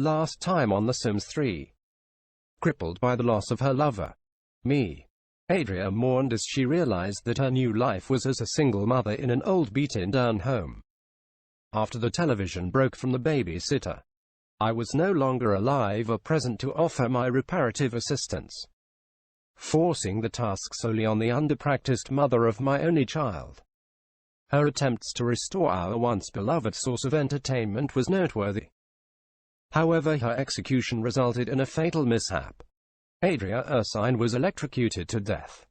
Last time on The Sims 3. Crippled by the loss of her lover, me, Adria mourned as she realized that her new life was as a single mother in an old beaten-down home. After the television broke from the babysitter, I was no longer alive or present to offer my reparative assistance, forcing the task solely on the underpracticed mother of my only child. Her attempts to restore our once beloved source of entertainment was noteworthy. However, her execution resulted in a fatal mishap. Adria Ursine was electrocuted to death,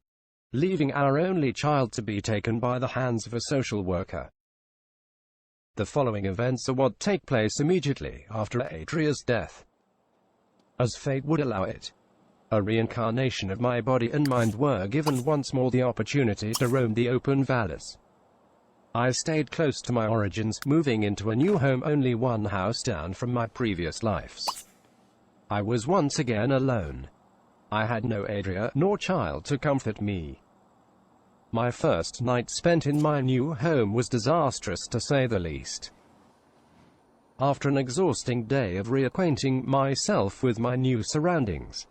leaving our only child to be taken by the hands of a social worker. The following events are what take place immediately after Adria's death. As fate would allow it, a reincarnation of my body and mind were given once more the opportunity to roam the open valleys. I stayed close to my origins, moving into a new home only one house down from my previous lives. I was once again alone. I had no Adria nor child to comfort me. My first night spent in my new home was disastrous to say the least. After an exhausting day of reacquainting myself with my new surroundings,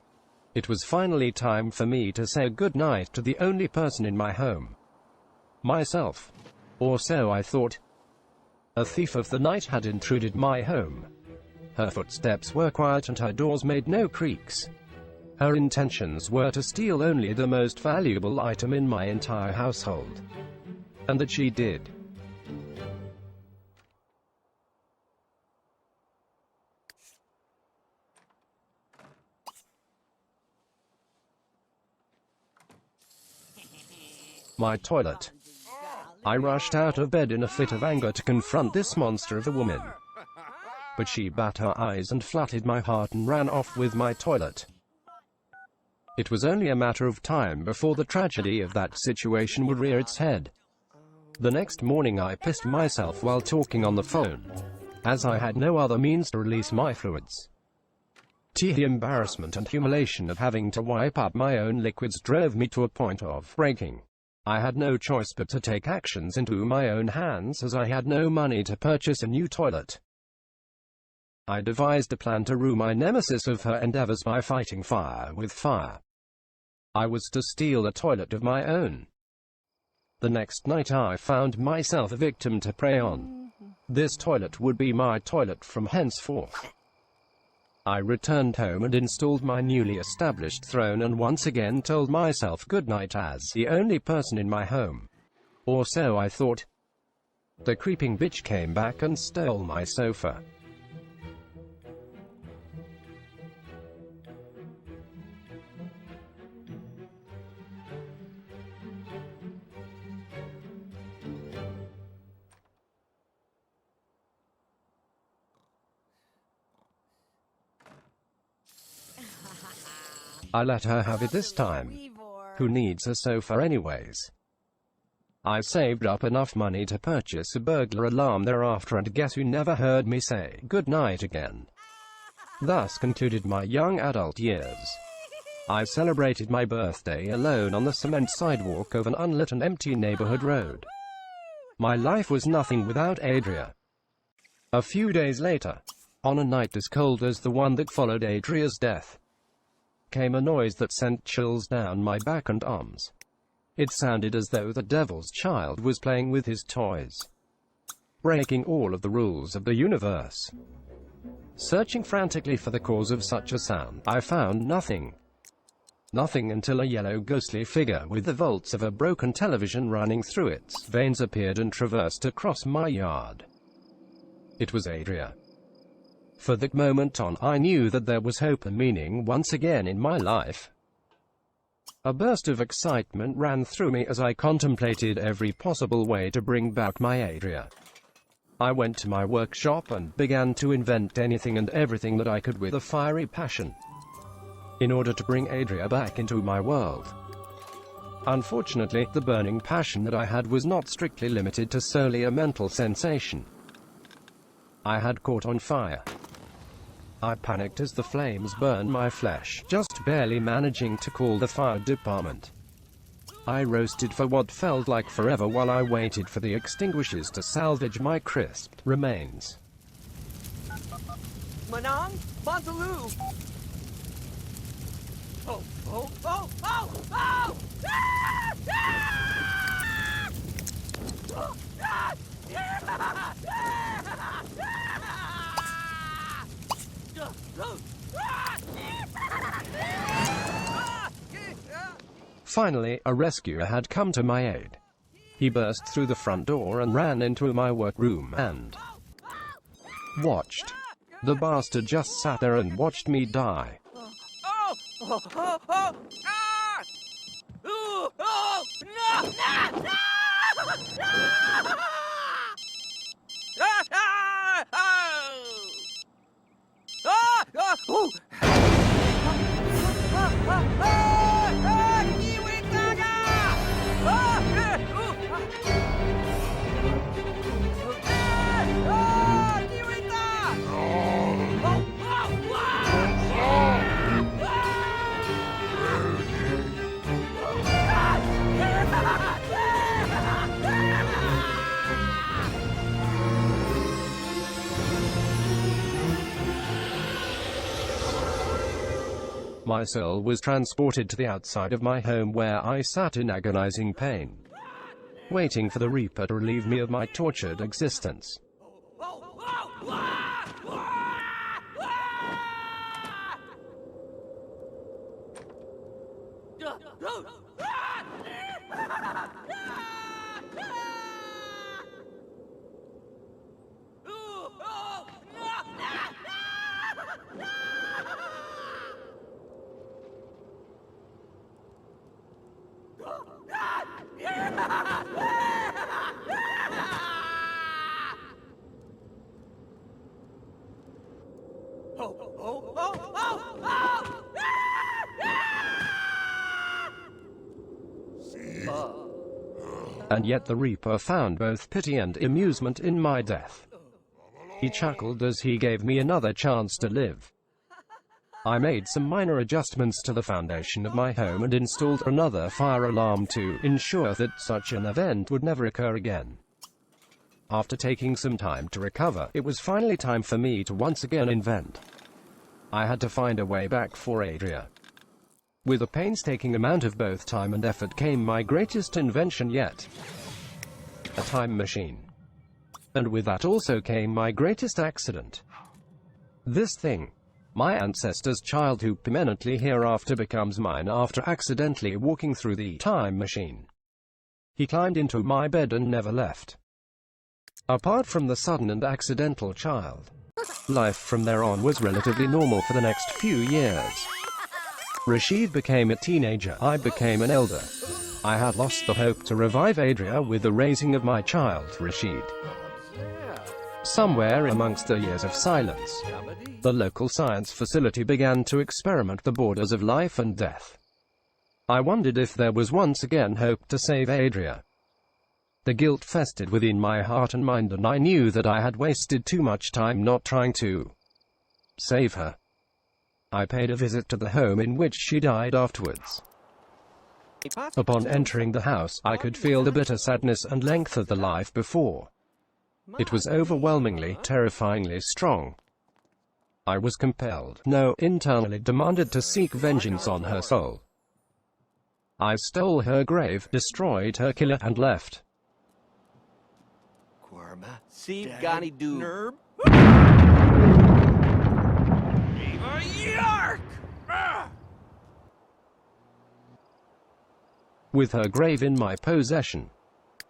it was finally time for me to say goodnight to the only person in my home. Myself. Or so I thought. A thief of the night had intruded my home. Her footsteps were quiet and her doors made no creaks. Her intentions were to steal only the most valuable item in my entire household. And that she did. My toilet. I rushed out of bed in a fit of anger to confront this monster of a woman. But she bat her eyes and flooded my heart and ran off with my toilet. It was only a matter of time before the tragedy of that situation would rear its head. The next morning I pissed myself while talking on the phone, as I had no other means to release my fluids. The embarrassment and humiliation of having to wipe up my own liquids drove me to a point of breaking. I had no choice but to take actions into my own hands as I had no money to purchase a new toilet. I devised a plan to rue my nemesis of her endeavors by fighting fire with fire. I was to steal a toilet of my own. The next night I found myself a victim to prey on. This toilet would be my toilet from henceforth. I returned home and installed my newly established throne and once again told myself goodnight as the only person in my home. Or so I thought. The creeping bitch came back and stole my sofa. I let her have it this time. Who needs a sofa anyways? I saved up enough money to purchase a burglar alarm thereafter, and guess who never heard me say goodnight again. Thus concluded my young adult years. I celebrated my birthday alone on the cement sidewalk of an unlit and empty neighborhood road. My life was nothing without Adria. A few days later, on a night as cold as the one that followed Adria's death, came a noise that sent chills down my back and arms. It sounded as though the devil's child was playing with his toys, breaking all of the rules of the universe. Searching frantically for the cause of such a sound, I found nothing. Nothing until a yellow ghostly figure with the volts of a broken television running through its veins appeared and traversed across my yard. It was Adria. For that moment on, I knew that there was hope and meaning once again in my life. A burst of excitement ran through me as I contemplated every possible way to bring back my Adria. I went to my workshop and began to invent anything and everything that I could with a fiery passion, in order to bring Adria back into my world. Unfortunately, the burning passion that I had was not strictly limited to solely a mental sensation. I had caught on fire. I panicked as the flames burned my flesh, just barely managing to call the fire department. I roasted for what felt like forever while I waited for the extinguishers to salvage my crisped remains. Manang? Montaloo! Oh, oh, oh, oh, oh! Ah! Ah! Oh, ah! Yeah! Ah! Finally, a rescuer had come to my aid. He burst through the front door and ran into my workroom and watched. The bastard just sat there and watched me die. Oh! Oh! Oh! Oh! Ah! Ooh! Oh! No! No! No! No! Ah! Ah! Oh! Ah! Ah! Ooh! Ah! Ah! Ah! Kiwi Taga! Ah! Ooh! Ah! Kiwi Taga! Oh! Oh! My soul was transported to the outside of my home where I sat in agonizing pain, waiting for the Reaper to relieve me of my tortured existence. And yet the Reaper found both pity and amusement in my death. He chuckled as he gave me another chance to live. I made some minor adjustments to the foundation of my home and installed another fire alarm to ensure that such an event would never occur again. After taking some time to recover, it was finally time for me to once again invent. I had to find a way back for Adria. With a painstaking amount of both time and effort came my greatest invention yet. A time machine. And with that also came my greatest accident. This thing. My ancestor's child who permanently hereafter becomes mine after accidentally walking through the time machine. He climbed into my bed and never left. Apart from the sudden and accidental child, life from there on was relatively normal for the next few years. Rashid became a teenager, I became an elder. I had lost the hope to revive Adria with the raising of my child, Rashid. Somewhere amongst the years of silence, the local science facility began to experiment the borders of life and death. I wondered if there was once again hope to save Adria. The guilt festered within my heart and mind, and I knew that I had wasted too much time not trying to save her. I paid a visit to the home in which she died afterwards. Upon entering the house, I could feel the bitter sadness and length of the life before. It was overwhelmingly, terrifyingly strong. I was compelled, no, internally demanded to seek vengeance on her soul. I stole her grave, destroyed her killer, and left. See, Gani do. Nerb. Yark! With her grave in my possession,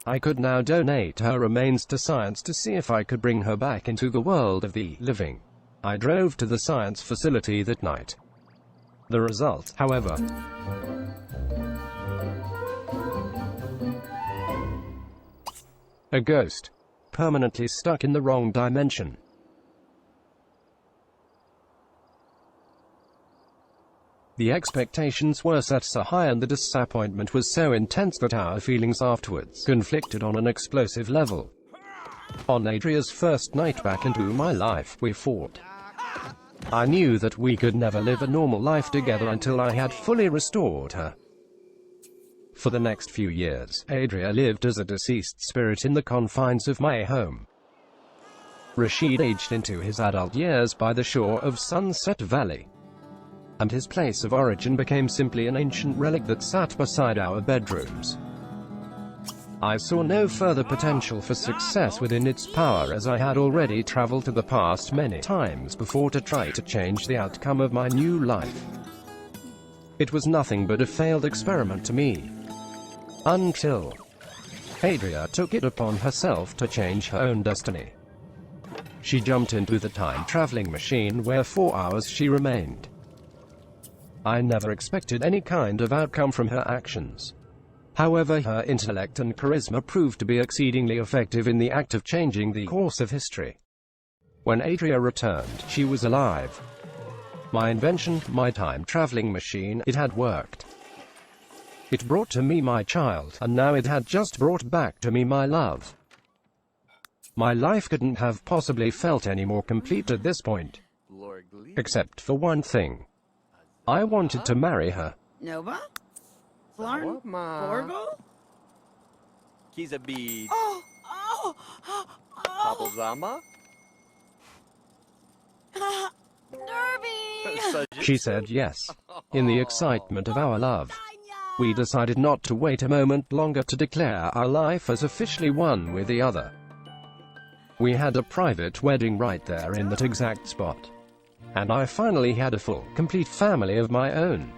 I could now donate her remains to science to see if I could bring her back into the world of the living. I drove to the science facility that night. The result, however, a ghost, permanently stuck in the wrong dimension. The expectations were set so high and the disappointment was so intense that our feelings afterwards conflicted on an explosive level. On Adria's first night back into my life, we fought. I knew that we could never live a normal life together until I had fully restored her. For the next few years, Adria lived as a deceased spirit in the confines of my home. Rashid aged into his adult years by the shore of Sunset Valley, and his place of origin became simply an ancient relic that sat beside our bedrooms. I saw no further potential for success within its power, as I had already traveled to the past many times before to try to change the outcome of my new life. It was nothing but a failed experiment to me. Until Adria took it upon herself to change her own destiny. She jumped into the time-traveling machine where 4 hours she remained. I never expected any kind of outcome from her actions. However, her intellect and charisma proved to be exceedingly effective in the act of changing the course of history. When Adria returned, she was alive. My invention, my time-traveling machine, it had worked. It brought to me my child, and now it had just brought back to me my love. My life couldn't have possibly felt any more complete at this point. Except for one thing. I wanted to marry her. Nova? Flarn? Borgo? Kizabi. Papalzama? Nervy! She said yes. In the excitement of our love, we decided not to wait a moment longer to declare our life as officially one with the other. We had a private wedding right there in that exact spot. And I finally had a full, complete family of my own.